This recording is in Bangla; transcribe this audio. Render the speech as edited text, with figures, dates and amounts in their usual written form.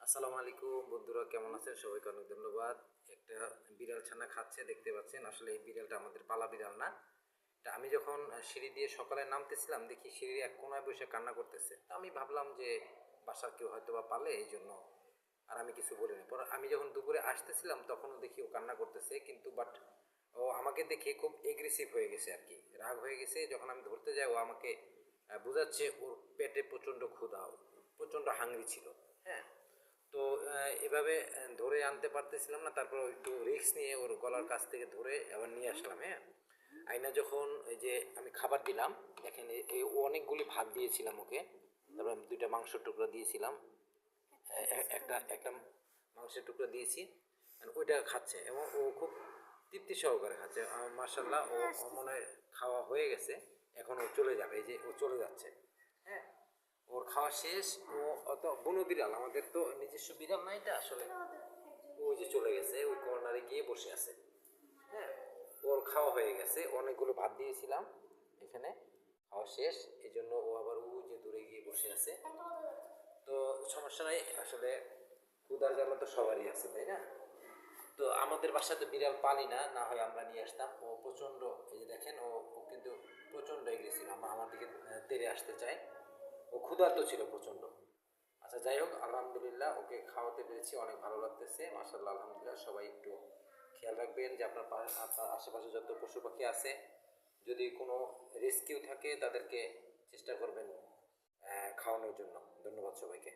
আসসালামু আলাইকুম বন্ধুরা, কেমন আছেন? সবাইকে অনেক ধন্যবাদ। একটা বিড়াল ছানা খাচ্ছে, দেখতে পাচ্ছেন। আসলে এই বিড়ালটা আমাদের পালা বিড়াল না। এটা আমি যখন সিঁড়ি দিয়ে সকালে নামতেছিলাম, দেখি সিঁড়ির এক কোনায় বসে কান্না করতেছে। তো আমি ভাবলাম যে বাসার কেউ হয়তো বা পালে, এই জন্য আর আমি কিছু বলিনি। পরে আমি যখন দুপুরে আসতেছিলাম তখনও দেখি ও কান্না করতেছে, কিন্তু বাট ও আমাকে দেখে খুব এগ্রেসিভ হয়ে গেছে আর কি, রাগ হয়ে গেছে। যখন আমি ধরতে যাই, ও আমাকে বোঝাচ্ছে ওর পেটে প্রচণ্ড ক্ষুধা, প্রচণ্ড হাংরি ছিল। হ্যাঁ, তো এভাবে ধরে আনতে পারতেছিলাম না। তারপর একটু রিস্ক নিয়ে ওর গলার কাছ থেকে ধরে আবার নিয়ে আসলাম। হ্যাঁ, আইনা যখন এই যে আমি খাবার দিলাম, দেখেন এই অনেকগুলি ভাত দিয়েছিলাম ওকে। তারপর আমি দুইটা মাংসের টুকরো দিয়েছিলাম, একটা একটা মাংসের টুকরো দিয়েছি। ওইটা খাচ্ছে এবং ও খুব তৃপ্তি সহকারে খাচ্ছে। মার্শাল্লাহ, ও মনে হয় খাওয়া হয়ে গেছে। এখন ও চলে যাবে, এই যে ও চলে যাচ্ছে। হ্যাঁ, ওর খাওয়া শেষ। ও অত বনো বিড়াল, আমাদের তো নিজস্ব বিড়াল না এটা আসলে। ওই যে চলে গেছে, ওই কর্নারে গিয়ে বসে আছে। হ্যাঁ, ওর খাওয়া হয়ে গেছে, অনেকগুলো ভাত দিয়েছিলাম এখানে, খাওয়া শেষ। এই জন্য ও আবার ওই যে দূরে গিয়ে বসে আছে। তো সমস্যা নাই আসলে, ক্ষুধার জ্বালা তো সবারই আছে, তাই না? তো আমাদের বাসায় তো বিড়াল পালি না, না হয় আমরা নিয়ে আসতাম। ও প্রচণ্ড, এই যে দেখেন, ও ও কিন্তু প্রচণ্ড এগ্রেসিভ, আমার দিকে তেড়ে আসতে চায়। ও ক্ষুধার্ত ছিল প্রচণ্ড। আচ্ছা, যাই হোক, আলহামদুলিল্লাহ ওকে খাওয়াতে পেরেছি, অনেক ভালো লাগতেছে। মাশাআল্লাহ, আলহামদুলিল্লাহ। সবাই একটু খেয়াল রাখবেন যে আপনার আপনার আশেপাশে যত পশু পাখি আছে, যদি কোনো রেস্কিউ থাকে তাদেরকে চেষ্টা করবেন খাওয়ানোর জন্য। ধন্যবাদ সবাইকে।